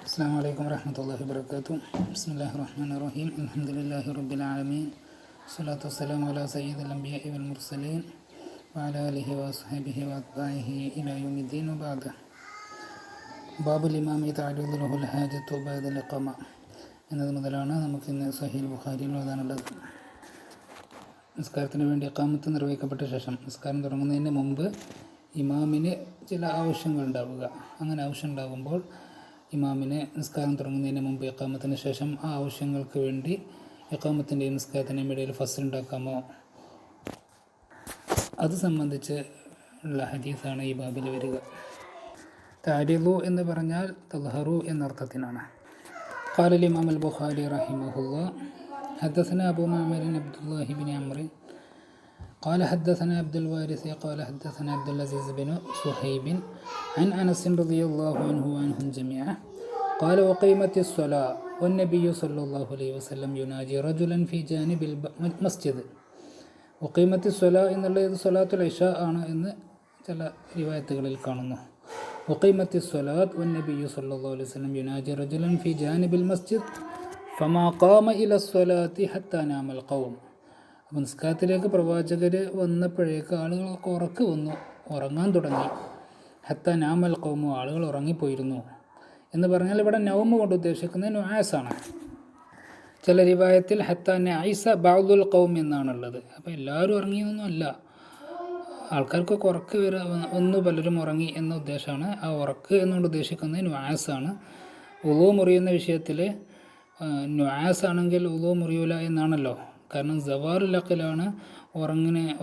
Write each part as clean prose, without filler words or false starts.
السلام عليكم ورحمة الله وبركاته. بسم الله الرحمن الرحيم. الحمد لله رب العالمين. الصلاة والسلام على سيد الأنبياء والمرسلين وعلى آله وصحبه وأتباعه إلى يوم الدين وبعد. ബാബു ലിമാമി തഅരുദുൽ ഹാജത്തു ബഅദൽ ഇഖാമ എന്നത് മുതലാണ് നമുക്കിന്ന് സഹീഹ് ബുഖാരിയിൽ എഴുതാനുള്ളത്. നിസ്കാരത്തിന് വേണ്ടി ഇഖാമത്ത് നിർവഹിക്കപ്പെട്ട ശേഷം നിസ്കാരം തുടങ്ങുന്നതിന് മുമ്പ് ഇമാമിന് ചില ആവശ്യങ്ങൾ ഉണ്ടാവുക. അങ്ങനെ ആവശ്യം ഉണ്ടാകുമ്പോൾ ഇമാമിന് നിസ്കാരം തുടങ്ങുന്നതിന് മുമ്പ് ഇഖാമത്തിന് ശേഷം ആ ആവശ്യങ്ങൾക്ക് വേണ്ടി ഇഖാമത്തിൻ്റെയും നിസ്കാരത്തിൻ്റെയും ഇടയിൽ ഫസ്ൽ ഉണ്ടാക്കാമോ, അത് സംബന്ധിച്ച് ഉള്ള ഹദീസാണ് ഈ ബാബിൽ വരിക. താരിദു എന്ന് പറഞ്ഞാൽ തദ്ഹറു എന്നർത്ഥത്തിനാണ്. ഖാല ഇമാം അൽ ബുഖാരി റഹിമഹുല്ലാ ഹദ്ദസന അബൂ മഅ്മർ അബ്ദുല്ലാഹി ബിൻ അംർ قال حدثنا عبد الوارث قال حدثنا عبد العزيز بن صهيب عن أنس رضي الله عنه وعنهم جميعا قال وقيمت الصلاة والنبي صلى الله عليه وسلم يناجي رجلا في جانب المسجد. وقيمت الصلاة എന്നുള്ളത് സ്വലാത്തുൽ ഇശാ ആണ് എന്ന് ചില റിവായത്തുകളിൽ കാണുന്നു. وقيمت الصلاة والنبي صلى الله عليه وسلم يناجي رجلا في جانب المسجد فما قام إلى الصلاة حتى نام القوم. അപ്പം നിസ്കാരത്തിലേക്ക് പ്രവാചകർ വന്നപ്പോഴേക്ക് ആളുകളൊക്കെ ഉറങ്ങാൻ തുടങ്ങി. ഹത്ത നാമൽ ഖൗമു, ആളുകൾ ഉറങ്ങിപ്പോയിരുന്നു എന്ന് പറഞ്ഞാൽ ഇവിടെ നൗമ് കൊണ്ട് ഉദ്ദേശിക്കുന്നത് നുആസാണ്. ചില റിവായത്തിൽ ഹത്ത നഈസ ബഅദുൽ ഖൗം എന്നാണുള്ളത്. അപ്പോൾ എല്ലാവരും ഉറങ്ങിയൊന്നും അല്ല, ആൾക്കാർക്കൊക്കെ ഉറക്ക് പലരും ഉറങ്ങി എന്ന ഉദ്ദേശമാണ്. ആ ഉറക്ക് എന്നുകൊണ്ട് ഉദ്ദേശിക്കുന്നത് നുആസാണ്. ഉളൂ മുറിയുന്ന വിഷയത്തിൽ നുആസാണെങ്കിൽ ഉളൂ മുറിയൂല എന്നാണല്ലോ. കാരണം സവാറുൽ അഖലാണ്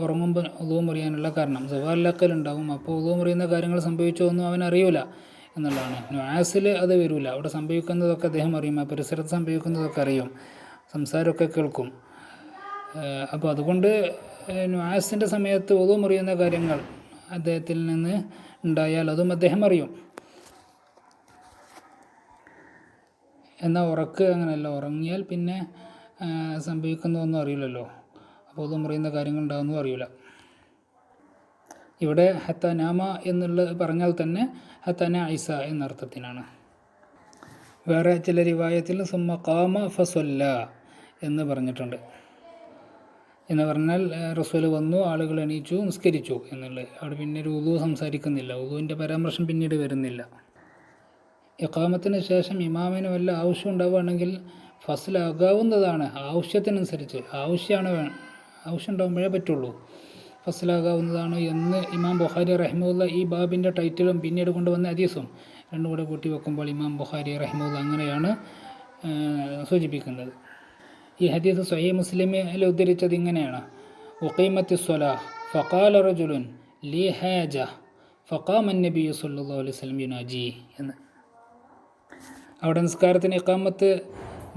ഉറങ്ങുമ്പോൾ ഉളൂ മുറിയാനുള്ള കാരണം. സവാറുൽ അഖൽ ഉണ്ടാവും, അപ്പോൾ ഉളൂ മുറിയുന്ന കാര്യങ്ങൾ സംഭവിച്ചോ ഒന്നും അവൻ അറിയൂല എന്നുള്ളതാണ്. നുആസിൽ അത് വരില്ല. അവിടെ സംഭവിക്കുന്നതൊക്കെ അദ്ദേഹം അറിയും, ആ പരിസരത്ത് സംഭവിക്കുന്നതൊക്കെ അറിയും, സംസാരമൊക്കെ കേൾക്കും. അപ്പോൾ അതുകൊണ്ട് നുആസിൻ്റെ സമയത്ത് ഉളൂ മുറിയുന്ന കാര്യങ്ങൾ അദ്ദേഹത്തിൽ നിന്ന് ഉണ്ടായാൽ അതും അദ്ദേഹം അറിയും. എന്നാൽ ഉറക്ക് അങ്ങനെയല്ല, ഉറങ്ങിയാൽ പിന്നെ സംഭവിക്കുന്നതൊന്നും അറിയില്ലല്ലോ, അപ്പോൾ ഉളൂ മുറിയുന്ന കാര്യങ്ങൾ ഉണ്ടാകുന്നതും അറിയില്ല. ഇവിടെ ഹത്ത നാമ എന്നുള്ളത് പറഞ്ഞാൽ തന്നെ ഹത്ത നഈസ എന്നർത്ഥത്തിനാണ്. വേറെ ചില റിവായത്തിൽ സുമ്മ ഖാമ ഫസല്ല എന്ന് പറഞ്ഞിട്ടുണ്ട്. എന്ന് പറഞ്ഞാൽ റസൂൽ വന്നു, ആളുകൾ എണീച്ചു, നിസ്കരിച്ചു എന്നുള്ളത്. അവിടെ പിന്നീട് ഉളൂ സംസാരിക്കുന്നില്ല, ഉളൂവിൻ്റെ പരാമർശം പിന്നീട് വരുന്നില്ല. ഇഖാമത്തിന് ശേഷം ഇമാമിന് വല്ല ആവശ്യം ഉണ്ടാവുകയാണെങ്കിൽ ഫസ്ലാകാവുന്നതാണ്, ആവശ്യത്തിനനുസരിച്ച്. ആവശ്യം ഉണ്ടാകുമ്പോഴേ പറ്റുള്ളൂ, ഫസ്ലാകാവുന്നതാണ് എന്ന് ഇമാം ബുഖാരി റഹിമഹുല്ല ഈ ബാബിൻ്റെ ടൈറ്റിലും പിന്നീട് കൊണ്ടുവന്ന ഹദീസും രണ്ടും കൂടെ കൂട്ടി വെക്കുമ്പോൾ ഇമാം ബുഖാരി റഹിമഹുല്ല അങ്ങനെയാണ് സൂചിപ്പിക്കുന്നത്. ഈ ഹദീസ് സ്വഹീഹ് മുസ്ലിമിൽ ഉദ്ധരിച്ചത് ഇങ്ങനെയാണ്: ഉഖീമത്തി സ്വലാഹ് ഫഖാല റജുലുൻ ലി ഹാജ ഫഖാമ നബിയ്യു സ്വല്ലല്ലാഹു അലൈഹി വസല്ലം യുനാജി എന്ന്. അവിടെ നിസ്കാരത്തിന് ഇഖാമത്ത്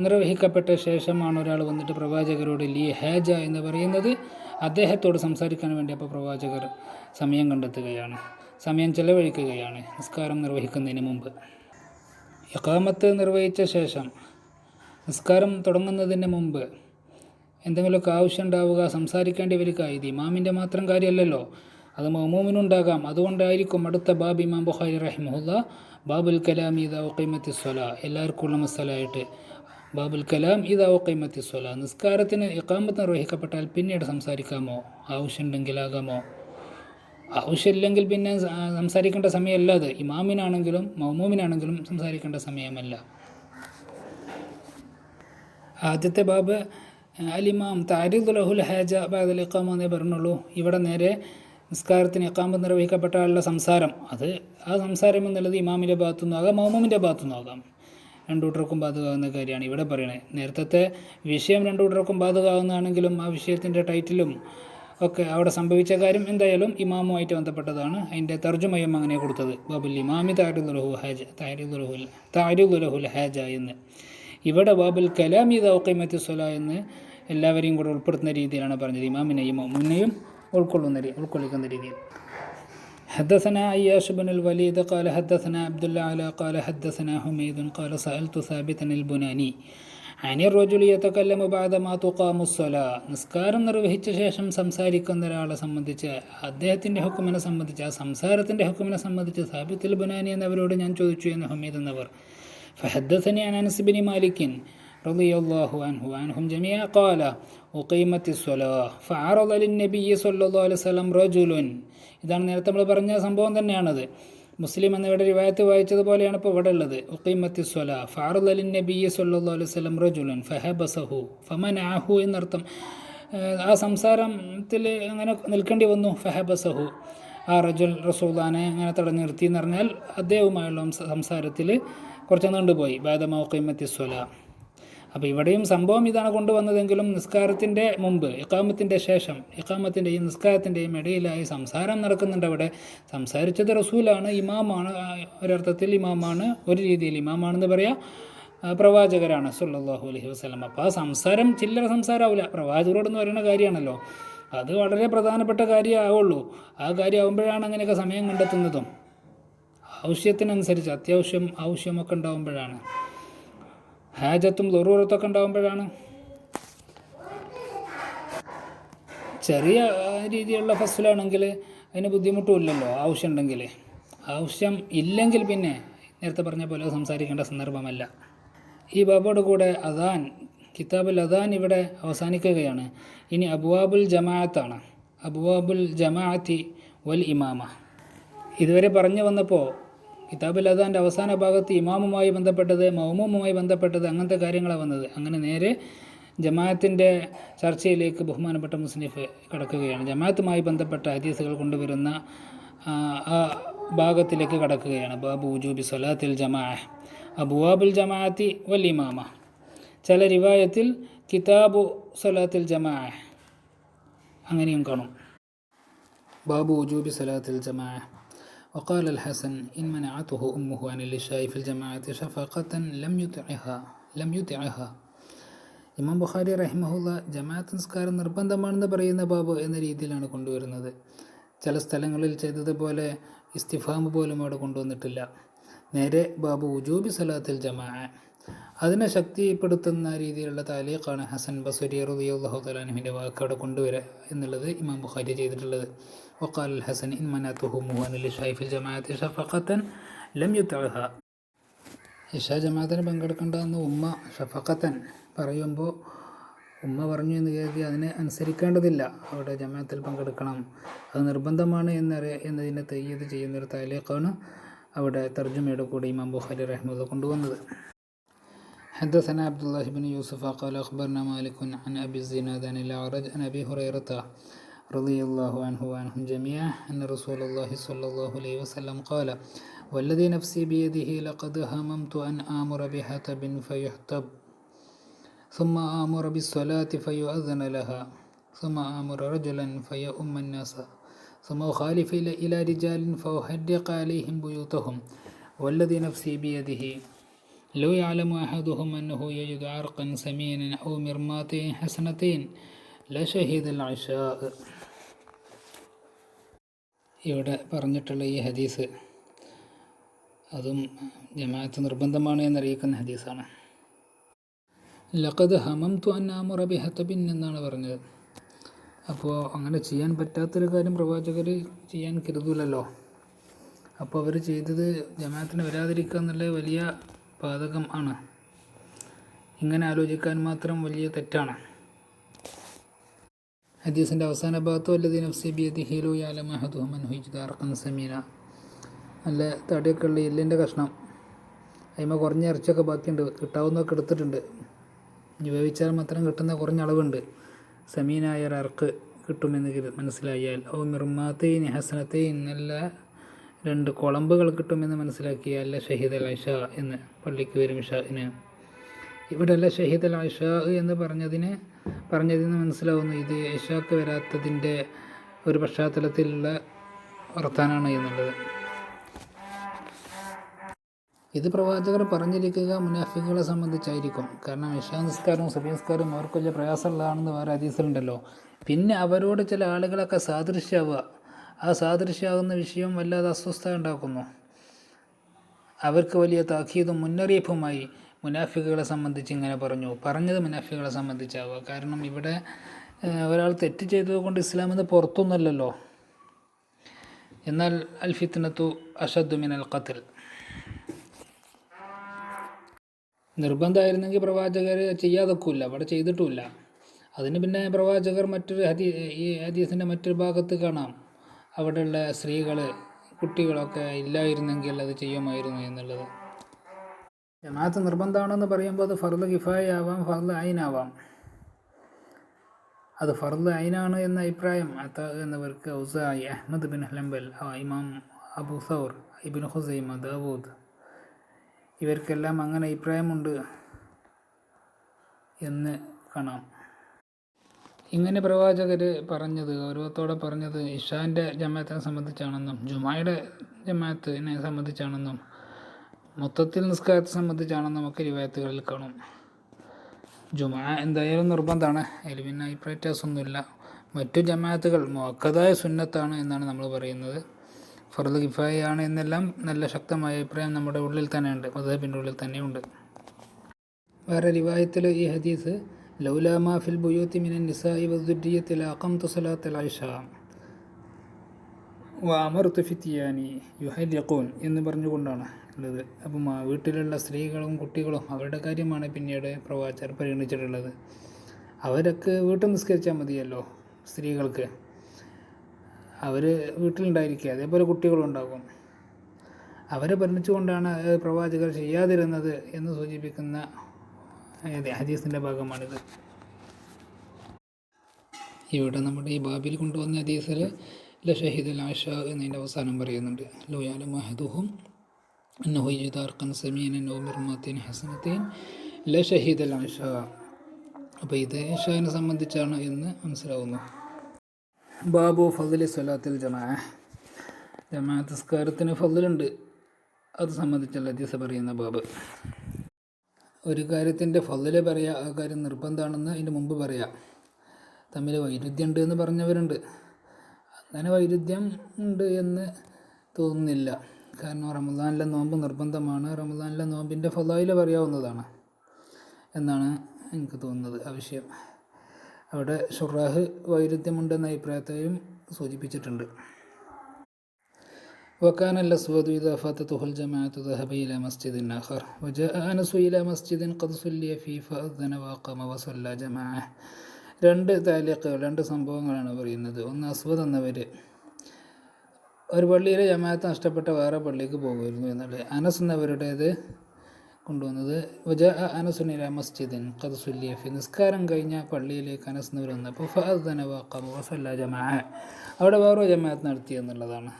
നിർവഹിക്കപ്പെട്ട ശേഷമാണ് ഒരാൾ വന്നിട്ട് പ്രവാചകരോട് ലി ഹാജ എന്ന് പറയുന്നത്. അദ്ദേഹത്തോട് സംസാരിക്കാൻ വേണ്ടി അപ്പോൾ പ്രവാചകർ സമയം കണ്ടെത്തുകയാണ്, സമയം ചെലവഴിക്കുകയാണ് നിസ്കാരം നിർവഹിക്കുന്നതിന് മുമ്പ്. ഇഖാമത്ത് നിർവഹിച്ച ശേഷം നിസ്കാരം തുടങ്ങുന്നതിന് മുമ്പ് എന്തെങ്കിലുമൊക്കെ ആവശ്യം ഉണ്ടാവുക, സംസാരിക്കേണ്ടി വരിക, ഇത് ഇമാമിൻ്റെ മാത്രം കാര്യമല്ലല്ലോ, അത് മഅ്മൂമിനുണ്ടാകാം. അതുകൊണ്ടായിരിക്കും അടുത്ത ബാബ് ഇമാം ബുഖാരി റഹിമഹുല്ല ബാബുൽ കലാം ഇദാ ഉഖീമത്തി സ്വലാ, എല്ലാവർക്കും ഉള്ള മസലായിട്ട് ബാബുൽ കലാം ഇദാ ഉഖീമത്തി സ്വലാ, നിസ്കാരത്തിന് ഇഖാമത്ത് നിർവഹിക്കപ്പെട്ടാൽ പിന്നീട് സംസാരിക്കാമോ, ആവശ്യമുണ്ടെങ്കിലാകാമോ. ആവശ്യമില്ലെങ്കിൽ പിന്നെ സംസാരിക്കേണ്ട സമയമല്ല അത്. ഇമാമിനാണെങ്കിലും മഅ്മൂമിനാണെങ്കിലും സംസാരിക്കേണ്ട സമയമല്ല. ആദ്യത്തെ ബാബ് അൽ-ഇമാം തഅരിദു ലഹുൽ ഹാജ ബഅദൽ ഇഖാമ എന്നേ പറഞ്ഞുള്ളൂ. ഇവിടെ നേരെ നിസ്കാരത്തിന് ഇഖാമത്ത് നിർവഹിക്കപ്പെട്ട ആളുടെ സംസാരം, ആ സംസാരം എന്നുള്ളത് ഇമാമിൻ്റെ ഭാഗത്തുനിന്നും ആകാം, മഅ്മൂമിൻ്റെ ഭാഗത്തുനിന്നും ആകാം. രണ്ടു കൂട്ടർക്കും ബാധകമാകുന്ന കാര്യമാണ് ഇവിടെ പറയുന്നത്. നേരത്തെ വിഷയം രണ്ടു കൂട്ടർക്കും ബാധകമാകുന്നതാണെങ്കിലും ആ വിഷയത്തിൻ്റെ ടൈറ്റിലും ഒക്കെ അവിടെ സംഭവിച്ച കാര്യം എന്തായാലും ഇമാമുമായിട്ട് ബന്ധപ്പെട്ടതാണ്. അതിൻ്റെ തർജുമയും അങ്ങനെ കൊടുത്തത് ബാബുൽ ഇമാമി തഅരിദു ലഹുൽ ഹാജ എന്ന്. ഇവിടെ ബാബുൽ കലാം ഇദാ ഉഖീമത്തി സ്വലാ എന്ന് എല്ലാവരെയും കൂടെ ഉൾപ്പെടുത്തുന്ന രീതിയിലാണ് പറഞ്ഞത്. ഇമാമിനെയും മഅ്മൂമിനെയും ഉൾക്കൊള്ളിക്കുന്ന രീതിയിൽ. حدثنا عياش بن الوليد قال حدثنا عبد الله قال حدثنا حميد قال سألت ثابتا البناني عن الرجل يتكلم بعد ما تقام الصلاة. നിസ്കാരം നിർവഹിച്ച ശേഷം സംസാരിക്കുന്ന ഒരാളെ സംബന്ധിച്ച്, അദ്ദേഹത്തിൻ്റെ ഹുക്കുമിനെ സംബന്ധിച്ച്, ആ സംസാരത്തിൻ്റെ ഹുക്കുമിനെ സംബന്ധിച്ച് സാബിത്തുൽ ബുനാനി എന്നവരോട് ഞാൻ ചോദിച്ചു എന്ന് ഹമീദ് എന്നവർ. فحدثني عن أنس بن مالك رضي الله عنه وعنهم جميعا قال أقيمت الصلاة فعرض للنبي صلى الله عليه وسلم رجل. ഇതാണ് നേരത്തെ നമ്മൾ പറഞ്ഞ സംഭവം തന്നെയാണത്. മുസ്ലിം എന്നിവിടെ റിവായത്ത് വായിച്ചതുപോലെയാണ് ഇപ്പോൾ ഇവിടെ ഉള്ളത്. ഉഖീമത്തി സ്വലാ ഫഅറദ ലിന്നബിയ്യി സ്വല്ലല്ലാഹു അലൈഹി വസല്ലം റജുലൻ ഫഹബസഹു ഫമനഅഹു എന്നർത്ഥം. ആ സംസാരത്തിൽ അങ്ങനെ നിൽക്കേണ്ടി വന്നു. ഫഹബസഹു, ആ റജുൽ റസൂലാനെ അങ്ങനെ തടഞ്ഞു നിർത്തി എന്ന് പറഞ്ഞാൽ അദ്ദേഹവുമായുള്ള സംസാരത്തിൽ കുറച്ച് നീണ്ടുപോയി. ബാദമ ഉഖീമത്തി സ്വലാ. അപ്പോൾ ഇവിടെയും സംഭവം ഇതാണ് കൊണ്ടുവന്നതെങ്കിലും നിസ്കാരത്തിൻ്റെ മുമ്പ്, ഇഖാമത്തിൻ്റെ ശേഷം, ഇഖാമത്തിൻ്റെയും നിസ്കാരത്തിൻ്റെയും ഇടയിലായി സംസാരം നടക്കുന്നുണ്ട്. അവിടെ സംസാരിച്ചത് റസൂലാണ്, ഇമാമാണ്, ഒരർത്ഥത്തിൽ ഇമാമാണ്, ഒരു രീതിയിൽ ഇമാമാണെന്ന് പറയാം, പ്രവാചകരാണ് സല്ലല്ലാഹു അലൈഹി വസല്ലം. അപ്പോൾ ആ സംസാരം ചില്ലറ സംസാരമാവില്ല, പ്രവാചകരോടെന്ന് പറയുന്ന കാര്യമാണല്ലോ, അത് വളരെ പ്രധാനപ്പെട്ട കാര്യമാവുള്ളൂ. ആ കാര്യമാകുമ്പോഴാണ് അങ്ങനെയൊക്കെ സമയം കണ്ടെത്തുന്നതും, ആവശ്യത്തിനനുസരിച്ച് ആവശ്യമൊക്കെ ഉണ്ടാകുമ്പോഴാണ്, ഹാജത്തും ദറൂറത്തൊക്കെ ഉണ്ടാകുമ്പോഴാണ്. ചെറിയ രീതിയിലുള്ള ഫസ്ലാണെങ്കിൽ അതിന് ബുദ്ധിമുട്ടുമില്ലല്ലോ, ആവശ്യം ഉണ്ടെങ്കിൽ. ആവശ്യം ഇല്ലെങ്കിൽ പിന്നെ നേരത്തെ പറഞ്ഞ പോലെ സംസാരിക്കേണ്ട സന്ദർഭമല്ല. ഈ ബാബോട് കൂടെ അദാൻ, കിതാബുൽ അദാൻ ഇവിടെ അവസാനിക്കുകയാണ്. ഇനി അബ്വാബുൽ ജമാഅത്താണ്. അബ്വാബുൽ ജമാഅത്തി വൽ ഇമാമ. ഇതുവരെ പറഞ്ഞു വന്നപ്പോൾ കിതാബുൽ അദാൻ്റെ അവസാന ഭാഗത്ത് ഇമാമുമായി ബന്ധപ്പെട്ടത്, മൗമൂമുമായി ബന്ധപ്പെട്ടത്, അങ്ങനത്തെ കാര്യങ്ങളാണ് വന്നത്. അങ്ങനെ നേരെ ജമാഅത്തിൻ്റെ ചർച്ചയിലേക്ക് ബഹുമാനപ്പെട്ട മുസ്നിഫ് കടക്കുകയാണ്. ജമാഅത്തുമായി ബന്ധപ്പെട്ട ഹദീസുകൾ കൊണ്ടുവരുന്ന ആ ഭാഗത്തിലേക്ക് കടക്കുകയാണ്. ബാബു വുജൂബി സ്വലാത്തിൽ ജമാഅ, അബ്വാബുൽ ജമാഅത്തി വൽ ഇമാമ. ചില റിവായത്തിൽ കിതാബു സ്വലാത്തിൽ ജമാഅ അങ്ങനെയും കാണും. ബാബു വുജൂബി സ്വലാത്തിൽ ജമാഅ. وقال الحسن إن منعته أمه عن العشاء في الجماعة شفقة لم يطعها. ഇമാം ബുഖാരി റഹിമഹുല്ല ജമാഅത്ത് നിസ്കാരം നിർബന്ധമാണെന്ന് പറയുന്ന ബാബു എന്ന രീതിയിലാണ് കൊണ്ടുവരുന്നത്. ചില സ്ഥലങ്ങളിൽ ചെയ്തതുപോലെ ഇസ്തിഫാം പോലും അവിടെ കൊണ്ടുവന്നിട്ടില്ല. നേരെ ബാബു വുജൂബി സ്വലാത്തിൽ ജമാഅ, അതിനെ ശക്തിപ്പെടുത്തുന്ന രീതിയിലുള്ള താലീഖാണ് ഹസൻ ബസ്വരി റളിയല്ലാഹു തആല അൻഹുവിൻ്റെ വാക്ക് അവിടെ കൊണ്ടുവരിക എന്നുള്ളത് ഇമാം ബുഖാരി ചെയ്തിട്ടുള്ളത്. وقال الحسن إن منعته عن العشاء في الجماعة شفقة لم يطعها. ഇഷാ ജമാഅത്തിന് പങ്കെടുക്കേണ്ടെന്ന് ഉമ്മ ഷഫഖത്തൻ പറയുമ്പോൾ ഉമ്മ പറഞ്ഞു എന്ന് കരുതി അതിനെ അനുസരിക്കേണ്ടതില്ല. അവിടെ ജമാഅത്തിൽ പങ്കെടുക്കണം, അത് നിർബന്ധമാണ് എന്നതിനെ തയ്യീദ് ചെയ്യുന്നൊരു താലീഖാണ് അവിടെ തർജുമയുടെ കൂടെ ഇമാം ബുഖാരി റഹിമഹുല്ലാഹ് കൊണ്ടുവന്നത്. حدثنا عبد الله بن يوسف قال أخبرنا مالك عن أبي الزناد عن الأعرج عن أبي هريرة رضي الله عنه وعنهم جميعا أن رسول الله صلى الله عليه وسلم قال والذي نفسي بيده لقد هممت أن آمر بحطب فيحطب ثم آمر بالصلاة فيؤذن لها ثم آمر رجلا فيؤم الناس ثم أخالف إلى رجال فأحدق عليهم بيوتهم والذي نفسي بيده لو يعلم أحدهم أنه يجد عرقا سمينا أو مرماتين حسنتين لشهد العشاء. ഇവിടെ പറഞ്ഞിട്ടുള്ള ഈ ഹദീസ് അതും ജമാഅത്ത് നിർബന്ധമാണ് എന്നറിയിക്കുന്ന ഹദീസാണ്. ലഖദ് ഹമംതു അൻ ആമുറ ബിഹതബിൻ എന്നാണ് പറഞ്ഞത്. അപ്പോൾ അങ്ങനെ ചെയ്യാൻ പറ്റാത്തൊരു കാര്യം പ്രവാചകർ ചെയ്യാൻ കരുതൂലല്ലോ. അപ്പോൾ അവർ ചെയ്തത് ജമാഅത്തിന് വരാതിരിക്കുക എന്നുള്ള വലിയ പാതകം ആണ്. ഇങ്ങനെ ആലോചിക്കാൻ മാത്രം വലിയ തെറ്റാണ്. ഹദീസിൻ്റെ അവസാന ഭാഗത്തോ അല്ലദീ നഫ്സി ബിയദിഹി ലൗ യഅലമു അഹദുഹും അൻഹു യജ്ദു അർഖൻ സമീന, നല്ല തടിയൊക്കെ ഉള്ള എല്ലിൻ്റെ കഷ്ണം, അതിമ കുറഞ്ഞ ഇറച്ചിയൊക്കെ ബാക്കിയുണ്ട്, കിട്ടാവുന്നതൊക്കെ എടുത്തിട്ടുണ്ട്, ഇനി വേവിച്ചാൽ മാത്രം കിട്ടുന്ന കുറഞ്ഞ അളവുണ്ട്, സമീനായ ഒരു അർക്ക് കിട്ടുമെന്ന് മനസ്സിലായാൽ, ഓ മിർമാത്തൈൻ ഹസനത്തൈൻ, നല്ല 2 കുളമ്പുകൾ കിട്ടുമെന്ന് മനസ്സിലാക്കിയാൽ അല്ല ഷഹീദ് അൽ ഇഷാ എന്ന് പള്ളിക്ക് വരും ഇഷാഇന്. ഇവിടെ അല്ല ഷഹീദ് അൽ ഇഷാ എന്ന് പറഞ്ഞതിന് മനസ്സിലാവുന്നു ഇത് ഇഷാക്ക് വരാത്തതിൻ്റെ ഒരു പശ്ചാത്തലത്തിലുള്ള വർത്താനാണ് എന്നുള്ളത്. ഇത് പ്രവാചകർ പറഞ്ഞിരിക്കുക മുനാഫിക്കുകളെ സംബന്ധിച്ചായിരിക്കും. കാരണം ഇഷാ നിസ്കാരവും സുബഹി നിസ്കാരവും അവർക്ക് വലിയ പ്രയാസമുള്ളതാണെന്ന് വേറെ ഹദീസിലുണ്ടല്ലോ. പിന്നെ അവരോട് ചില ആളുകളൊക്കെ സാദൃശ്യമാവുക, ആ സാദൃശ്യമാകുന്ന വിഷയം വല്ലാതെ അസ്വസ്ഥത ഉണ്ടാക്കുന്നു. അവർക്ക് വലിയ താക്കീതും മുന്നറിയിപ്പുമായി മുനാഫിക്കുകളെ സംബന്ധിച്ച് ഇങ്ങനെ പറഞ്ഞത് മുനാഫിക്കുകളെ സംബന്ധിച്ചാവുക. കാരണം ഇവിടെ ഒരാൾ തെറ്റ് ചെയ്തതുകൊണ്ട് ഇസ്ലാമിൽ നിന്ന് പുറത്തൊന്നുമല്ലല്ലോ. എന്നാൽ അൽ ഫിത്നത്തു അഷദ്ദു മിനൽ ഖത്ൽ, നിർബന്ധമായിരുന്നെങ്കിൽ പ്രവാചകർ ചെയ്യാതൊക്കില്ല, അവിടെ ചെയ്തിട്ടുമില്ല. അതിന് പിന്നെ പ്രവാചകർ ഈ ഹദീസിൻ്റെ മറ്റൊരു ഭാഗത്ത് കാണാം, അവിടെയുള്ള സ്ത്രീകൾ കുട്ടികളൊക്കെ ഇല്ലായിരുന്നെങ്കിൽ അത് ചെയ്യുമായിരുന്നു എന്നുള്ളത്. ജമാഅത്ത് നിർബന്ധമാണെന്ന് പറയുമ്പോൾ അത് ഫർദ് കിഫായ ആവാം, ഫർദ് ഐനാവാം. അത് ഫർദ് ഐനാണ് എന്ന അഭിപ്രായം എന്നവർക്ക് ഔസായി, അഹ്മദ് ബിൻ ഹംബൽ, ഇമാം അബൂ സൗർ, ഇബ്നു ഖുസൈമ, ദാവൂദ്, ഇവർക്കെല്ലാം അങ്ങനെ അഭിപ്രായമുണ്ട് എന്ന് കാണാം. ഇങ്ങനെ പ്രവാചകർ പറഞ്ഞത്, ഓരോരുത്തോടെ പറഞ്ഞത് ഇഷാൻ്റെ ജമാഅത്തിനെ സംബന്ധിച്ചാണെന്നും ജുമായുടെ ജമാഅത്തിനെ സംബന്ധിച്ചാണെന്നും മൊത്തത്തിൽ നിസ്കാരത്തെ സംബന്ധിച്ചാണെന്നും ഒക്കെ റിവായത്തുകളിൽ കാണും. ജുമാ എന്തായാലും നിർബന്ധമാണ്, അതിൽ പിന്നെ അഭിപ്രായ വ്യത്യാസമൊന്നുമില്ല. മറ്റു ജമാഅത്തുകൾ മുഅക്കദായ സുന്നത്താണ് എന്നാണ് നമ്മൾ പറയുന്നത്. ഫർദ് കിഫായയാണ് എന്നെല്ലാം നല്ല ശക്തമായ അഭിപ്രായം നമ്മുടെ ഉള്ളിൽ തന്നെയുണ്ട്, മദ്ഹബിൻ്റെ ഉള്ളിൽ തന്നെയുണ്ട്. വേറെ റിവായത്തിൽ ഈ ഹദീസ് ലൗലാ മാ ഫിൽ ബുയൂത്തി മിനൻ നിസാഇ വദ്ദുരിയ്യത്തി ലഅഖംതു സ്വലാത്തൽ ഇശാ വഅമർതു ഫിത്യാനി യുഹരിഖൂൻ എന്ന് പറഞ്ഞുകൊണ്ടാണ് ഉള്ളത്. അപ്പം വീട്ടിലുള്ള സ്ത്രീകളും കുട്ടികളും അവരുടെ കാര്യമാണ് പിന്നീട് പ്രവാചകർ പരിഗണിച്ചിട്ടുള്ളത്. അവരൊക്കെ വീട്ടിൽ നിസ്കരിച്ചാൽ മതിയല്ലോ, സ്ത്രീകൾക്ക് അവർ വീട്ടിലുണ്ടായിരിക്കുക, അതേപോലെ കുട്ടികളുണ്ടാകും. അവരെ പരിഗണിച്ചുകൊണ്ടാണ് പ്രവാചകർ ചെയ്യാതിരുന്നത് എന്ന് സൂചിപ്പിക്കുന്ന ഹദീസിൻ്റെ ഭാഗമാണിത്. ഇവിടെ നമ്മുടെ ഈ ബാബിൽ കൊണ്ടുവന്ന ഹദീസിൽ ലഷഹിദുൽ ആഷ എന്നതിൻ്റെ അവസാനം പറയുന്നുണ്ട്, ലോ യഅലമു അഹദുഹും അന്നഹു യജിദു അർഖൻ സമീനൻ ഔ മിർമാത്തിൻ ഹസനത്തിൻ ലഷഹിദുൽ ആഷ. അപ്പോൾ ഇത് ഇശാനെ സംബന്ധിച്ചാണ് എന്ന് മനസ്സിലാവുന്നു. ബാബു ഫദ്ലി സ്വലാത്തിൽ ജമാഅത്ത് നിസ്കാരത്തിന് ഫദ്ലുണ്ട്, അത് സംബന്ധിച്ചുള്ള ഹദീസ് പറയുന്ന ബാബ്. ഒരു കാര്യത്തിൻ്റെ ഫദ്ല് പറയുക, ആ കാര്യം നിർബന്ധമാണെന്ന് അതിന് മുമ്പ് പറയാം. തമ്മിൽ വൈരുദ്ധ്യമുണ്ട് എന്ന് പറഞ്ഞവരുണ്ട്. അങ്ങനെ വൈരുദ്ധ്യം ഉണ്ട് എന്ന് തോന്നുന്നില്ല. കാരണം റമദാനിലെ നോമ്പ് നിർബന്ധമാണ്, റമദാനിലെ നോമ്പിൻ്റെ ഫളായില് പറയാവുന്നതാണ് എന്നാണ് എനിക്ക് തോന്നുന്നത്. ആവശ്യം അവിടെ ശുറാഹ് വൈരുദ്ധ്യമുണ്ടെന്ന അഭിപ്രായത്തെയും സൂചിപ്പിച്ചിട്ടുണ്ട്. وكان الأسود إذا فاتته الجماعة ذهب إلى مسجد آخر وجاء أنس إلى مسجد قد صلي فيه فأذن وأقام وصلى جماعة. രണ്ട് സംഭവങ്ങളാണ് പറയുന്നത്. ഒന്ന്, അസ്വദ് എന്നവർ ഒരു പള്ളിയിലെ ജമാഅത്ത് നഷ്ടപ്പെട്ട വേറെ പള്ളിക്ക് പോകുമായിരുന്നു എന്നുള്ളത്. അനസ് എന്നവരുടേത് കൊണ്ടുവന്നത് വജാഅ അനസുൻ ഇലാ മസ്ജിദിൻ ഖദ് സുല്ലിയ ഫീ, നിസ്കാരം കഴിഞ്ഞ പള്ളിയിലേക്ക് അനസ് എന്നവർ വന്നപ്പോൾ ഫഅദ്ദന വഅഖാമ വസല്ല ജമാഅ, അവിടെ വേറെ ജമാഅത്ത് നടത്തി എന്നുള്ളതാണ്.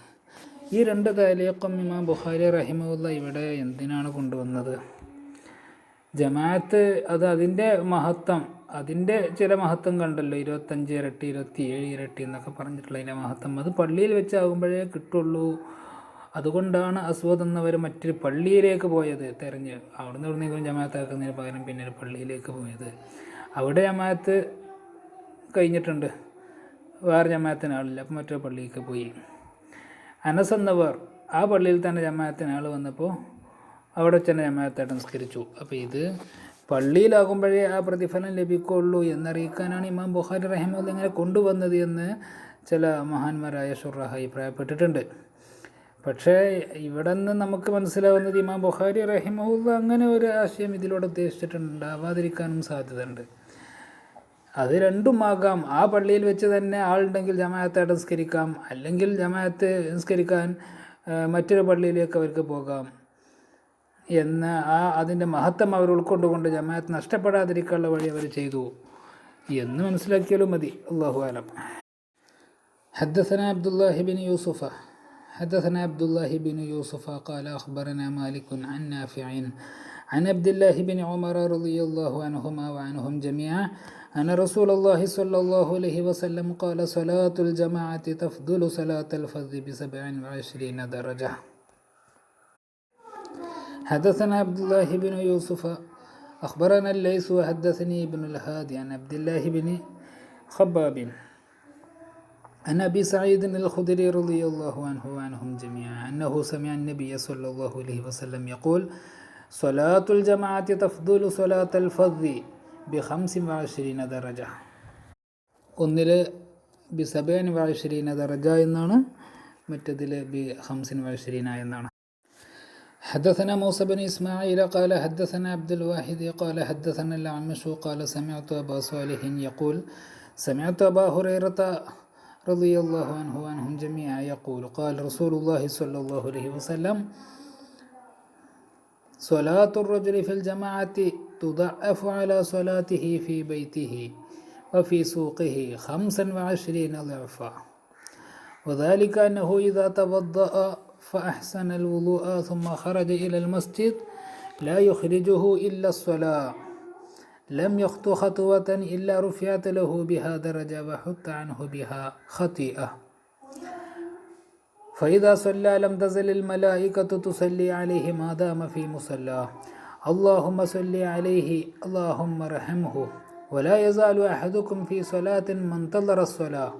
ഈ രണ്ട് തഅലീഖും ഇമാം ബുഖാരി റഹിമഹുല്ല ഇവിടെ എന്തിനാണ് കൊണ്ടുവന്നത്? ജമാഅത്ത് അത് അതിൻ്റെ ചില മഹത്വം കണ്ടല്ലോ, 25 ഇരട്ടി 27 ഇരട്ടി എന്നൊക്കെ പറഞ്ഞിട്ടുള്ള അതിൻ്റെ മഹത്വം അത് പള്ളിയിൽ വെച്ചാകുമ്പോഴേ കിട്ടുള്ളൂ. അതുകൊണ്ടാണ് അസ്വദ് എന്നവർ മറ്റൊരു പള്ളിയിലേക്ക് പോയത്, തിരഞ്ഞ് അവിടുന്ന് എവിടുന്നെങ്കിലും ജമാഅത്താക്കുന്നതിന് പകരം പിന്നെ ഒരു പള്ളിയിലേക്ക് പോയത്. അവിടെ ജമാഅത്ത് കഴിഞ്ഞിട്ടുണ്ട്, വേറെ ജമാഅത്തിന് ആളില്ല, അപ്പം മറ്റൊരു പള്ളിയിലേക്ക് പോയി. അനസ് എന്നവർ ആ പള്ളിയിൽ തന്നെ ജമാഅത്തിന് ആൾ വന്നപ്പോൾ അവിടെ തന്നെ ജമാഅത്തായിട്ട് നിസ്കരിച്ചു. അപ്പോൾ ഇത് പള്ളിയിലാകുമ്പോഴേ ആ പ്രതിഫലം ലഭിക്കുള്ളൂ എന്നറിയിക്കാനാണ് ഇമാം ബുഖാരി റഹിമഹുല്ലാഹ് ഇങ്ങനെ കൊണ്ടുവന്നത് എന്ന് ചില മഹാന്മാരായ ശുറാഹ് അഭിപ്രായപ്പെട്ടിട്ടുണ്ട്. പക്ഷേ ഇവിടെ നിന്ന് നമുക്ക് മനസ്സിലാവുന്നത് ഇമാം ബുഖാരി റഹിമഹുല്ലാഹ് അങ്ങനെ ഒരു ആശയം ഇതിലൂടെ ഉദ്ദേശിച്ചിട്ടുണ്ടാവാതിരിക്കാനും സാധ്യതയുണ്ട്. അത് രണ്ടുമാകാം. ആ പള്ളിയിൽ വെച്ച് തന്നെ ആളുണ്ടെങ്കിൽ ജമാഅത്തായിട്ട് നിസ്കരിക്കാം, അല്ലെങ്കിൽ ജമാഅത്ത് നിസ്കരിക്കാൻ മറ്റൊരു പള്ളിയിലേക്ക് അവർക്ക് പോകാം എന്ന അതിൻ്റെ മഹത്വം അവർ ഉൾക്കൊണ്ടുകൊണ്ട് ജമാഅത്ത് നഷ്ടപ്പെടാതിരിക്കാനുള്ള വഴി അവർ ചെയ്തു എന്ന് മനസ്സിലാക്കിയാലും മതി. അല്ലാഹു അലം. حدثنا عبد الله بن يوسف قال أخبرنا مالك عن نافع عن عبد الله بن عمر رضي الله عنهما وعنهم جميعا أن رسول الله صلى الله عليه وسلم قال صلاة الجماعة تفضل صلاة الفرد ب27 درجة. حدثنا عبد الله بن يوسف أخبرنا الليث وحدثني ابن الهادي عن عبد الله بن خباب عن أبي سعيد الخدري رضي الله عنه وعنهم جميعا أنه سمع النبي صلى الله عليه وسلم يقول صلاة الجماعة تفضل صلاة الفرد ب25 درجة. ഒന്നിൽ ب27 درجة എന്നാണ്, മറ്റതിൽ ب25 എന്നാണ്. حدثنا موسى بن إسماعيل قال حدثنا عبد الواحد قال حدثنا الأعمش قال سمعت أبا صالح يقول سمعت أبا هريرة رضي الله عنه وعنهم جميعا يقول قال رسول الله صلى الله عليه وسلم صلاة الرجل في الجماعة تضعف على صلاته في بيته وفي سوقه 25 ضعفا وذلك أنه إذا توضأ فأحسن الوضوء ثم خرج إلى المسجد لا يخرجه إلا الصلاة لم يخط خطوة إلا رفعت له بها درجة وحط عنه بها خطيئة فإذا صلى لم تزل الملائكة تصلي عليه ما دام في مصلاه اللهم صل عليه اللهم ارحمه ولا يزال أحدكم في صلاة من انتظر الصلاة.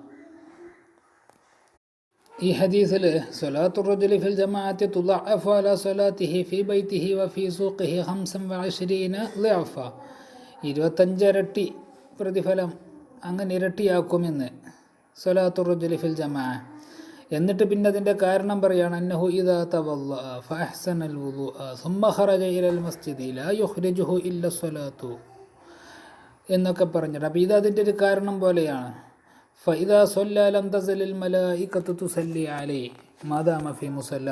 ഈ ഹദീസിൽ സ്വലാത്തു റജുലി ഫിൽ ജമാഅത്തി തുളഅഫു അലാ സ്വലാത്തിഹി ഫി ബൈത്തിഹി വഫി സൂഖിഹി 25 ളിഅഫ 25 ഇരട്ടി പ്രതിഫലം അങ്ങനെ ഇരട്ടിയാക്കുമെന്ന് സ്വലാത്തു റജുലി ഫിൽ ജമാഅ. എന്നിട്ട് പിന്നെ അതിൻ്റെ കാരണം പറയാണ് അന്നഹു ഇദാ തവല്ലഅ ഫഅഹ്സനൽ വുദൂഅ സുമ്മ ഖറജ ഇലൽ മസ്ജിദി ലാ യുഖ്രിജുഹു ഇല്ല സ്വലാത്തു എന്നൊക്കെ പറഞ്ഞിട്ട് അപ്പോൾ ഇത് അതിൻ്റെ ഒരു കാരണം പോലെയാണ്. ഫഇദാ സ്വല്ല ലം തസലിൽ മലായികത്തു തുസല്ലി അലൈഹി മാദാമ ഫി മുസല്ല.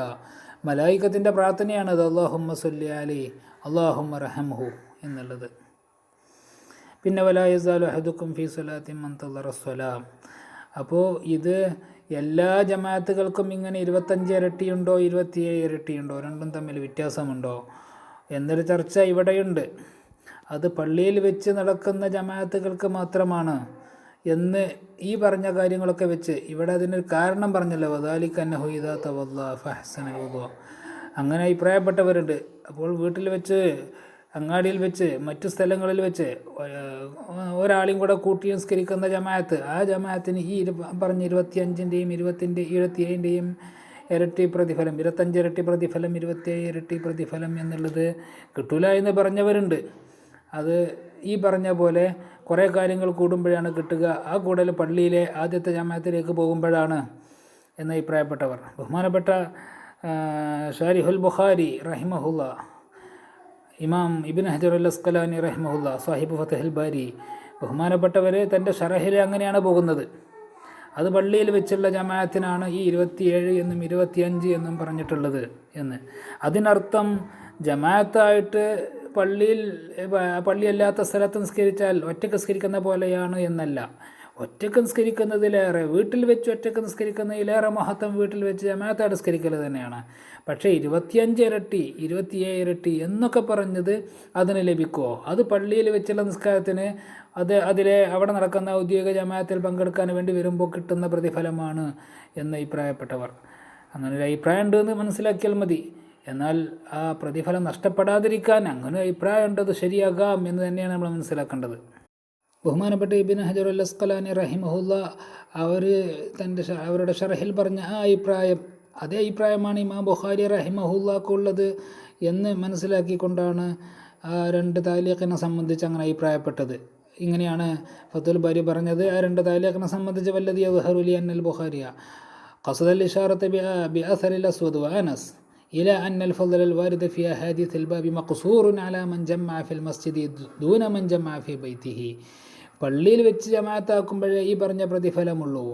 മലായികത്തിൻ്റെ പ്രാർത്ഥനയാണത് അല്ലാഹുമ്മ സ്വല്ലി അലൈഹി അല്ലാഹുമ്മ റഹംഹു എന്നുള്ളത്. പിന്നെ വലാ യസാലു അഹദുക്കും ഫി സ്വലാത്തിൻ മൻ തളറ സ്വലാം. അപ്പോൾ ഇത് എല്ലാ ജമാഅത്തുകൾക്കും ഇങ്ങനെ 25 ഇരട്ടിയുണ്ടോ 27 ഇരട്ടിയുണ്ടോ, രണ്ടും തമ്മിൽ വ്യത്യാസമുണ്ടോ എന്നൊരു ചർച്ച ഇവിടെയുണ്ട്. അത് പള്ളിയിൽ വെച്ച് നടക്കുന്ന ജമാഅത്തുകൾക്ക് മാത്രമാണ് എന്ന് ഈ പറഞ്ഞ കാര്യങ്ങളൊക്കെ വെച്ച് ഇവിടെ അതിനൊരു കാരണം പറഞ്ഞല്ലോ, വദാലിക അന്നഹു ഇദാ തവദ്ദഅ ഫഅഹ്സനൽ വുദൂഅ. അങ്ങനെ അഭിപ്രായപ്പെട്ടവരുണ്ട്. അപ്പോൾ വീട്ടിൽ വെച്ച്, അങ്ങാടിയിൽ വെച്ച്, മറ്റു സ്ഥലങ്ങളിൽ വെച്ച് ഒരാളെയും കൂടെ കൂട്ടി നിസ്കരിക്കുന്ന ജമാഅത്ത്, ആ ജമാഅത്തിന് ഈ പറഞ്ഞ 25ൻ്റെയും 27ൻ്റെയും ഇരട്ടി പ്രതിഫലം, 25 ഇരട്ടി പ്രതിഫലം, 27 ഇരട്ടി പ്രതിഫലം എന്നുള്ളത് കിട്ടൂല എന്ന് പറഞ്ഞവരുണ്ട്. അത് ഈ പറഞ്ഞ പോലെ കുറേ കാര്യങ്ങൾ കൂടുമ്പോഴാണ് കിട്ടുക. ആ കൂടൽ പള്ളിയിലെ ആദ്യത്തെ ജമാഅത്തിലേക്ക് പോകുമ്പോഴാണ് എന്ന് അഭിപ്രായപ്പെട്ടവർ. ബഹുമാനപ്പെട്ട ഷാരിഹുൽ ബുഖാരി റഹിമഹുല്ല, ഇമാം ഇബ്നു ഹജർ അൽ അസ്ഖലാനി റഹിമഹുല്ല, സാഹിബ് ഫതഹുൽ ബാരി, ബഹുമാനപ്പെട്ടവർ തൻ്റെ ഷറഹിൽ അങ്ങനെയാണ് പോകുന്നത്. അത് പള്ളിയിൽ വെച്ചുള്ള ജമാഅത്തിനാണ് ഈ 27 എന്നും 25 എന്നും പറഞ്ഞിട്ടുള്ളത് എന്ന്. അതിനർത്ഥം ജമാഅത്തായിട്ട് പള്ളിയല്ലാത്ത സ്ഥലത്ത് നിസ്കരിച്ചാൽ ഒറ്റക്ക് നിസ്കരിക്കുന്ന പോലെയാണ് എന്നല്ല. ഒറ്റക്ക് നിസ്കരിക്കുന്നതിലേറെ, വീട്ടിൽ വെച്ച് ഒറ്റക്ക് നിസ്കരിക്കുന്നതിലേറെ മഹത്വം വീട്ടിൽ വെച്ച് ജമാഅത്തായിട്ട് നിസ്കരിക്കൽ തന്നെയാണ്. പക്ഷേ 25 ഇരട്ടി 27 ഇരട്ടി എന്നൊക്കെ പറഞ്ഞത് അതിന് ലഭിക്കുമോ? അത് പള്ളിയിൽ വെച്ചുള്ള നിസ്കാരത്തിന് അവിടെ നടക്കുന്ന ഔദ്യോഗിക ജമാഅത്തിൽ പങ്കെടുക്കാൻ വേണ്ടി വരുമ്പോൾ കിട്ടുന്ന പ്രതിഫലമാണ് എന്ന് അഭിപ്രായപ്പെട്ടവർ. അങ്ങനെ ഒരു അഭിപ്രായം ഉണ്ടെന്ന് മനസ്സിലാക്കിയാൽ മതി. എന്നാൽ ആ പ്രതിഫലം നഷ്ടപ്പെടാതിരിക്കാൻ അങ്ങനെ അഭിപ്രായം ഉണ്ടത് ശരിയാകാം എന്ന് തന്നെയാണ് നമ്മൾ മനസ്സിലാക്കേണ്ടത്. ബഹുമാനപ്പെട്ട ഇബ്നു ഹജർ അൽ അസ്ഖലാനി റഹിമഹുല്ല അവരുടെ ഷറഹിൽ പറഞ്ഞ ആ അഭിപ്രായം, അതേ അഭിപ്രായമാണ് ഇമാം ബുഖാരി റഹിമഹുല്ലാക്കുള്ളത് എന്ന് മനസ്സിലാക്കിക്കൊണ്ടാണ് ആ 2 താലീഖിനെ സംബന്ധിച്ച് അങ്ങനെ അഭിപ്രായപ്പെട്ടത്. ഇങ്ങനെയാണ് ഫതുൽ ബാരി പറഞ്ഞത്. ആ 2 താലീഖിനെ സംബന്ധിച്ച് വല്ലദി യദ്ഹറു ലി അന്നൽ ബുഖാരിയ ഖസദൽ ഇഷാറത്ത് ബിഅസറിൽ അസ്വദ് വഅനസ് إلى أن الفضل الوارد في أحاديث الباب مقصور على من جمع في المسجد دون من جمع في بيته. പള്ളിയിൽ വെച്ച് ജമാഅത്താക്കുമ്പോഴേ ഈ പറഞ്ഞ പ്രതിഫലമുള്ളൂ,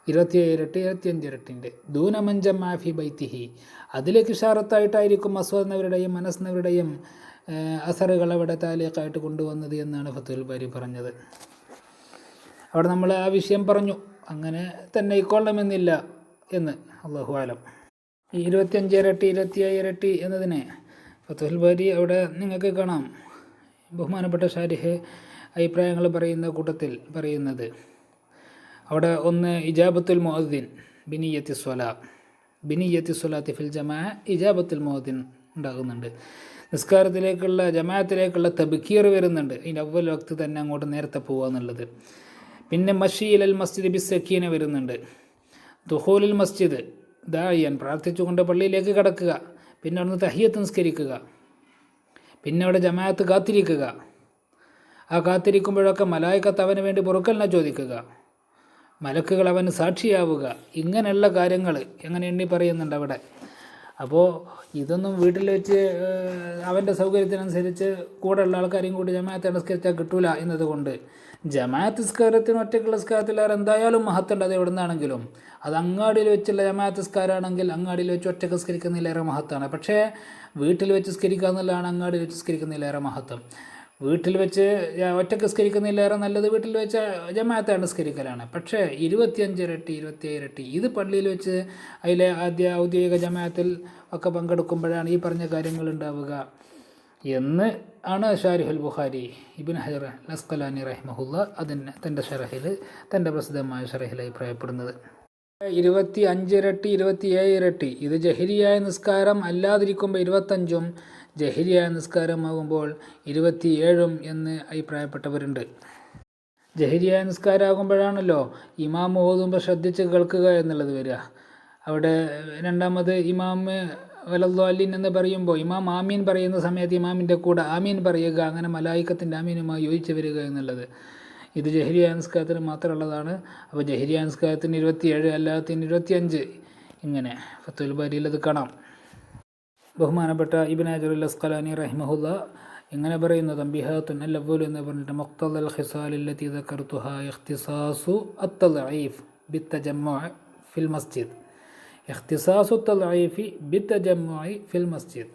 27 ഇരട്ടി 25 ഇരട്ടിൻ്റെ. ദൂന മൻ ജമഅ ഫി ബൈത്തിഹി, അതിലേക്ക് ഇഷാറത്തായിട്ടായിരിക്കും അസ്വദ് മനസ്നവരുടെയും അസറുകൾ അവിടെ താലീഖായിട്ട് കൊണ്ടുവന്നത് എന്നാണ് ഫതുൽ ബാരി പറഞ്ഞത്. അവിടെ നമ്മൾ ആ വിഷയം പറഞ്ഞു. അങ്ങനെ തന്നെ ഇക്കൊള്ളണമെന്നില്ല എന്ന്. അല്ലാഹു അലം. ഈ 25 ഇരട്ടി 27 ഇരട്ടി എന്നതിനെ ഫതുൽ ബാരി അവിടെ നിങ്ങൾക്ക് കാണാം. ബഹുമാനപ്പെട്ട ഷാരിഹ് അഭിപ്രായങ്ങൾ പറയുന്ന കൂട്ടത്തിൽ പറയുന്നത് അവിടെ ഒന്ന് ഇജാബത്തുൽ മുഅദ്ദിൻ ബിനിയ്യത്തി സ്വലാത്തി ഫിൽ ജമാഅ, ഇജാബത്തുൽ മുഅദ്ദിൻ ഉണ്ടാകുന്നുണ്ട്. നിസ്കാരത്തിലേക്കുള്ള ജമാഅത്തിലേക്കുള്ള തബ്കീർ വരുന്നുണ്ട്. അതിൻ്റെ അവ്വൽ വക്ത് തന്നെ അങ്ങോട്ട് നേരത്തെ പോകുക എന്നുള്ളത്. പിന്നെ മഷീൽ മസ്ജിദ് ബിസ്സക്കീന വരുന്നുണ്ട്. ദുഖൂലുൽ മസ്ജിദ് ദാഇയൻ, പ്രാർത്ഥിച്ചുകൊണ്ട് പള്ളിയിലേക്ക് കടക്കുക. പിന്നെ അവിടുന്ന് തഹിയ്യത്ത് നിസ്കരിക്കുക. പിന്നെ അവിടെ ജമാഅത്ത് കാത്തിരിക്കുക. ആ കാത്തിരിക്കുമ്പോഴൊക്കെ മലായികത്ത് അവന് വേണ്ടി പൊറുക്കലിനെ ചോദിക്കുക. മലക്കുകൾ അവന് സാക്ഷിയാവുക. ഇങ്ങനെയുള്ള കാര്യങ്ങൾ എങ്ങനെ എണ്ണി പറയുന്നുണ്ട് അവിടെ. അപ്പോൾ ഇതൊന്നും വീട്ടിൽ വെച്ച് അവൻ്റെ സൗകര്യത്തിനനുസരിച്ച് കൂടെയുള്ള ആൾക്കാരെയും കൂടി ജമാഅത്ത് നിസ്കരിച്ചാൽ കിട്ടൂല എന്നതുകൊണ്ട് ജമാഅത്ത് നിസ്കാരത്തിന് ഒറ്റയ്ക്കുള്ള നിസ്കാരത്തിലേറെ എന്തായാലും മഹത്തുണ്ട്. അത് എവിടെ നിന്നാണെങ്കിലും അത് അങ്ങാടിയിൽ വെച്ചുള്ള ജമാഅത്ത് നിസ്കാരമാണെങ്കിൽ അങ്ങാടിയിൽ വെച്ച് ഒറ്റയ്ക്ക് നിസ്കരിക്കുന്നതിലേറെ മഹത്താണ്. പക്ഷേ വീട്ടിൽ വെച്ച് നിസ്കരിക്കുക എന്നുള്ളതാണ് അങ്ങാടിയിൽ വെച്ച് നിസ്കരിക്കുന്നതിലേറെ മഹത്വം. വീട്ടിൽ വെച്ച് ഒറ്റയ്ക്ക് നിസ്കരിക്കുന്നതിലേറെ നല്ലത് വീട്ടിൽ വെച്ച് ജമാഅത്തായിട്ട് നിസ്കരിക്കലാണ്. പക്ഷേ 25 ഇരട്ടി 27 ഇരട്ടി ഇത് പള്ളിയിൽ വെച്ച് അതിലെ ഔദ്യോഗിക ജമാഅത്തിൽ ഒക്കെ പങ്കെടുക്കുമ്പോഴാണ് ഈ പറഞ്ഞ കാര്യങ്ങൾ ഉണ്ടാവുക എന്ന് ആണ് ഷാരിഹുൽ ബുഖാരി ഇബ്നു ഹജർ അസ്ഖലാനി റഹിമഹുല്ല അതിന് തൻ്റെ ഷറഹിൽ തൻ്റെ പ്രസിദ്ധമായ ഷറഹിൽ അഭിപ്രായപ്പെടുന്നത്. 25 ഇരട്ടി 27 ഇരട്ടി ഇത് ജഹിരിയായ നിസ്കാരം അല്ലാതിരിക്കുമ്പോൾ 25ഉം ജഹിരിയായ നിസ്കാരമാകുമ്പോൾ 27ഉം എന്ന് അഭിപ്രായപ്പെട്ടവരുണ്ട്. ജഹിരിയായ നിസ്കാരമാകുമ്പോഴാണല്ലോ ഇമാം ഓതുമ്പോൾ ശ്രദ്ധിച്ച് കേൾക്കുക എന്നുള്ളത് വരിക. അവിടെ രണ്ടാമത് ഇമാം വലദ്ദാലിൻ എന്ന് പറയുമ്പോൾ ഇമാം ആമീൻ പറയുന്ന സമയത്ത് ഇമാമിൻ്റെ കൂടെ ആമീൻ പറയുക, അങ്ങനെ മലായിക്കത്തിൻ്റെ ആമീനുമായി യോജിച്ച് വരിക എന്നുള്ളത് ഇത് ജഹിരിയായ നിസ്കാരത്തിന് മാത്രമുള്ളതാണ്. അപ്പോൾ ജഹിരിയായ നിസ്കാരത്തിന് 27 അല്ലാത്തതിന് 25 ഇങ്ങനെ ഫത്തുൽ ബാരിയിൽ അത് കാണാം. ബഹുമാനപ്പെട്ട ഇബ്നു ഹജറുൽ അസ്ഖലാനി റഹിമഹുല്ല ഇങ്ങനെ പറയുന്നു, തംബിഹാത്തുൻ അൽ-അവ്വൽ എന്ന് പറഞ്ഞിട്ട് മുഖ്തദൽ ഖിസാൽ അല്ലതി ദക്കർതുഹാ ഇഖ്തിസാസു അത്ത്-തദ്ഈഫ് ബിത്തജമ്മുഅ ഫിൽ മസ്ജിദ്. ഇഖ്തിസാസു അത്ത്-തദ്ഈഫ് ബിത്തജമ്മുഅ ഫിൽ മസ്ജിദ്.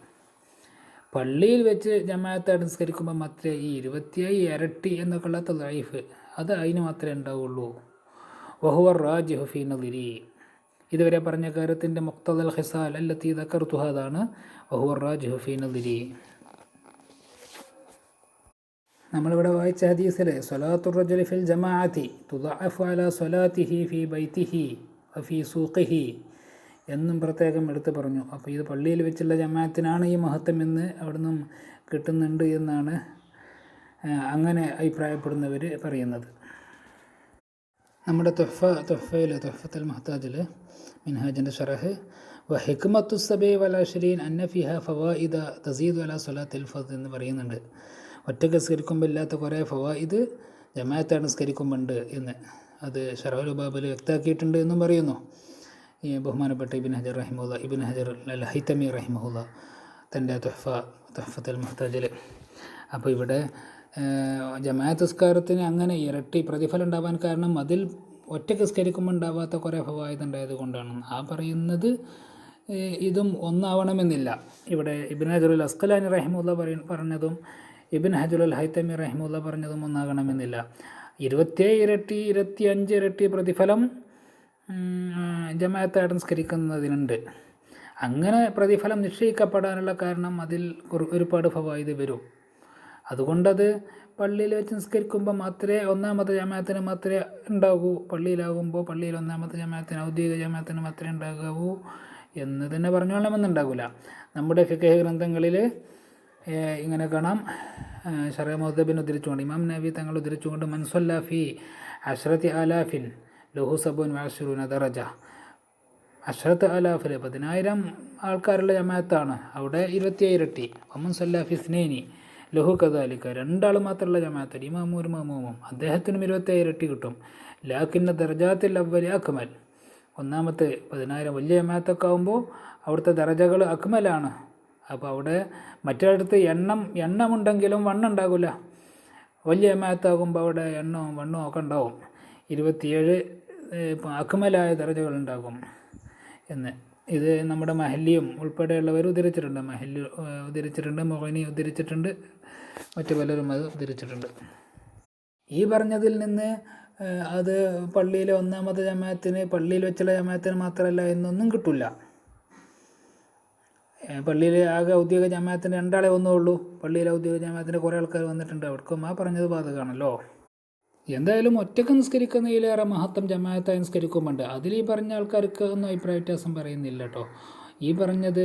പള്ളിയിൽ വെച്ച് ജമാഅത്തായിട്ട് നിസ്കരിക്കുമ്പോൾ മാത്രമേ ഈ 27 ഇരട്ടി എന്നൊക്കെയുള്ള തദ്ഈഫ് അത് അതിന് മാത്രമേ ഉണ്ടാവുള്ളൂ. വഹുവ റാജിഹു ഫീ നദിരി. ഇതുവരെ പറഞ്ഞ കാര്യത്തിൻ്റെ മുഖ്തദൽ ഖിസാൽ അല്ലതി ദക്കർതുഹാ അതാണ് വഹുവ റാജിഹു ഫീ നദിരി. നമ്മളിവിടെ വായിച്ച ഹദീസിൽ സ്വലാത്തു റജുലി ഫിൽ ജമാഅത്തി തുദഅഫു അലാ സ്വലാത്തിഹി ഫീ ബൈതിഹി വഫീ സൂഖിഹി എന്നും പ്രത്യേകം എടുത്തു പറഞ്ഞു. അപ്പോൾ ഇത് പള്ളിയിൽ വെച്ചുള്ള ജമാഅത്തിനാണ് ഈ മഹത്വം എന്ന് അവിടെ നിന്നും കിട്ടുന്നുണ്ട് എന്നാണ് അങ്ങനെ അഭിപ്രായപ്പെടുന്നവർ പറയുന്നത്. നമ്മുടെ തുഹ്ഫത്തുൽ മുഹ്താജിൽ മിൻഹാജിൻ്റെ ഷറഹ് വഹിക്മത്തു സബീ വൽ അശ്രീൻ അന്ന ഫിഹാ ഫവായിദ തസീദു അലാ സ്വലാത്തിൽ ഫർദ് എന്ന് പറയുന്നുണ്ട്. ഒറ്റയ്ക്ക് നിസ്കരിക്കുമ്പോൾ ഇല്ലാത്ത കുറേ ഫവായിദ് ജമാഅത്തായിട്ട് നിസ്കരിക്കുമ്പോൾ ഉണ്ട് എന്ന് അത് ഷറഹുൽ ബാബിൽ വ്യക്തമാക്കിയിട്ടുണ്ട് എന്നും പറയുന്നു ഈ ബഹുമാനപ്പെട്ട ഇബ്നു ഹജർ അൽ ഹൈതമി റഹിമഹുല്ല തൻ്റെ തുഹ്ഫത്തുൽ മുഹ്താജിൽ. അപ്പോൾ ഇവിടെ ജമാഅത്ത് നിസ്കാരത്തിന് അങ്ങനെ ഇരട്ടി പ്രതിഫലം ഉണ്ടാവാൻ കാരണം അതിൽ ഒറ്റയ്ക്ക് നിസ്കരിക്കുമ്പോൾ ഉണ്ടാവാത്ത കുറേ ഫവായിദ് ഉണ്ടായത് കൊണ്ടാണ്. ആ പറയുന്നത് ഇതും ഒന്നാവണമെന്നില്ല. ഇവിടെ ഇബ്നു ഹജറുൽ അസ്ഖലാനി റഹിമഹുല്ല പറഞ്ഞതും ഇബ്നു ഹജറുൽ ഹൈതമി റഹിമഹുല്ല പറഞ്ഞതും ഒന്നാകണമെന്നില്ല. 27 ഇരട്ടി 25 ഇരട്ടി പ്രതിഫലം ജമാഅത്തായിട്ട് നിസ്കരിക്കുന്നതിനുണ്ട്. അങ്ങനെ പ്രതിഫലം നിശ്ചയിക്കപ്പെടാനുള്ള കാരണം അതിൽ ഒരുപാട് ഫവായിദ് വരും. അതുകൊണ്ടത് പള്ളിയിൽ വെച്ച് നിസ്കരിക്കുമ്പോൾ മാത്രമേ ഒന്നാമത്തെ ജമാഅത്തിന് മാത്രമേ ഉണ്ടാകൂ. പള്ളിയിലാകുമ്പോൾ പള്ളിയിൽ ഒന്നാമത്തെ ജമാഅത്തിന് ഔദ്യോഗിക ജമാഅത്തിന് മാത്രമേ ഉണ്ടാകാവൂ എന്ന് തന്നെ പറഞ്ഞോളണമെന്നുണ്ടാകില്ല. നമ്മുടെ ഫിഖഹ് ഗ്രന്ഥങ്ങളിൽ ഇങ്ങനെ കാണാം. ശറഅ് മുഹദ്ദബിൻ ഉദ്ധരിച്ചുകൊണ്ട് ഇമാം നവവി തങ്ങൾ ഉദ്ധരിച്ചുകൊണ്ട് മൻ സ്വല്ല ഫീ 10,000 ലഹു 27 ദറജ. 10,000 10,000 ആൾക്കാരുള്ള ജമാഅത്താണ്, അവിടെ 27 ഇരട്ടി. വമൻ സ്വല്ല ഫീ 2 ലഹു കദാലിക, 2 ആൾ മാത്രമുള്ള ജമാഅത്ത് ഇമാമും ഒരു മഅ്മൂമും അദ്ദേഹത്തിനും 27 ഇരട്ടി കിട്ടും. ലാക്കിന്ന ദർജാത്തിൽ അവ്വലി അക്മൽ. ഒന്നാമത്തെ 10,000 വലിയ ജമാഅത്തൊക്കെ ആകുമ്പോൾ അവിടുത്തെ ദറജകൾ അക്മലാണ്. അപ്പോൾ അവിടെ മറ്റൊരിടത്ത് എണ്ണമുണ്ടെങ്കിലും വണ്ണം ഉണ്ടാകില്ല. വലിയ ജമാഅത്താകുമ്പോൾ അവിടെ എണ്ണവും വണ്ണവും ഒക്കെ ഉണ്ടാവും. 27 അക്മലായ ദറജകളുണ്ടാകും എന്ന് ഇത് നമ്മുടെ മഹല്ലിയും ഉൾപ്പെടെയുള്ളവർ ഉദ്ധരിച്ചിട്ടുണ്ട്. മഹല്ലി ഉദ്ധരിച്ചിട്ടുണ്ട്, മൊഹനി ഉദ്ധരിച്ചിട്ടുണ്ട്, മറ്റു പലരും അത് ഉദ്ധരിച്ചിട്ടുണ്ട്. ഈ പറഞ്ഞതിൽ നിന്ന് അത് പള്ളിയിലെ ഒന്നാമത്തെ ജമാഅത്തിന് പള്ളിയിൽ വെച്ചുള്ള ജമാഅത്തിന് മാത്രമല്ല എന്നൊന്നും കിട്ടില്ല. പള്ളിയിൽ ആകെ ഔദ്യോഗിക ജമാഅത്തിന് 2 ആളെ ഒന്നുള്ളൂ. പള്ളിയിലെ ഔദ്യോഗിക ജമാഅത്തിന് കുറേ ആൾക്കാർ വന്നിട്ടുണ്ട്. അവർക്കും ആ പറഞ്ഞത് ബാധകമാണല്ലോ. എന്തായാലും ഒറ്റക്ക് നിസ്കരിക്കുന്നതിലേറെ മഹത്വം ജമാഅത്തായി നിസ്കരിക്കുമുണ്ട്. അതിൽ ഈ പറഞ്ഞ ആൾക്കാർക്ക് ഒന്നും അഭിപ്രായ വ്യത്യാസം പറയുന്നില്ല കേട്ടോ. ഈ പറഞ്ഞത്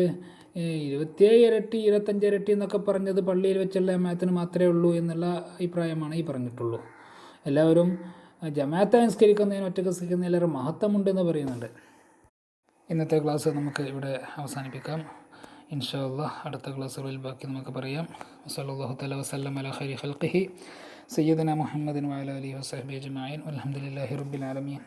27 ഇരട്ടി 25 ഇരട്ടി എന്നൊക്കെ പറഞ്ഞത് പള്ളിയിൽ വെച്ചുള്ള ജമാഅത്തിന് മാത്രമേ ഉള്ളൂ എന്നുള്ള അഭിപ്രായമാണ് ഈ പറഞ്ഞിട്ടുള്ളൂ. എല്ലാവരും ജമാഅത്തായി നിസ്കരിക്കുന്നതിന് ഒറ്റക്ക് നിസ്കരിക്കുന്നതിലേറെ മഹത്വമുണ്ടെന്ന് പറയുന്നുണ്ട്. ഇന്നത്തെ ക്ലാസ് നമുക്ക് ഇവിടെ അവസാനിപ്പിക്കാം. ഇൻഷാ അല്ലാഹ് അടുത്ത ക്ലാസ്സുകളിൽ ബാക്കി നമുക്ക് പറയാം. സല്ലല്ലാഹു തആല വസല്ലം അലാ ഖൈരി ഖൽഖിഹി സയ്യിദനാ മുഹമ്മദിൻ വഅലാ ആലിഹി വസഹ്ബിഹി അജ്മഈൻ വൽഹംദുലില്ലാഹി റബ്ബിൽ ആലമീൻ.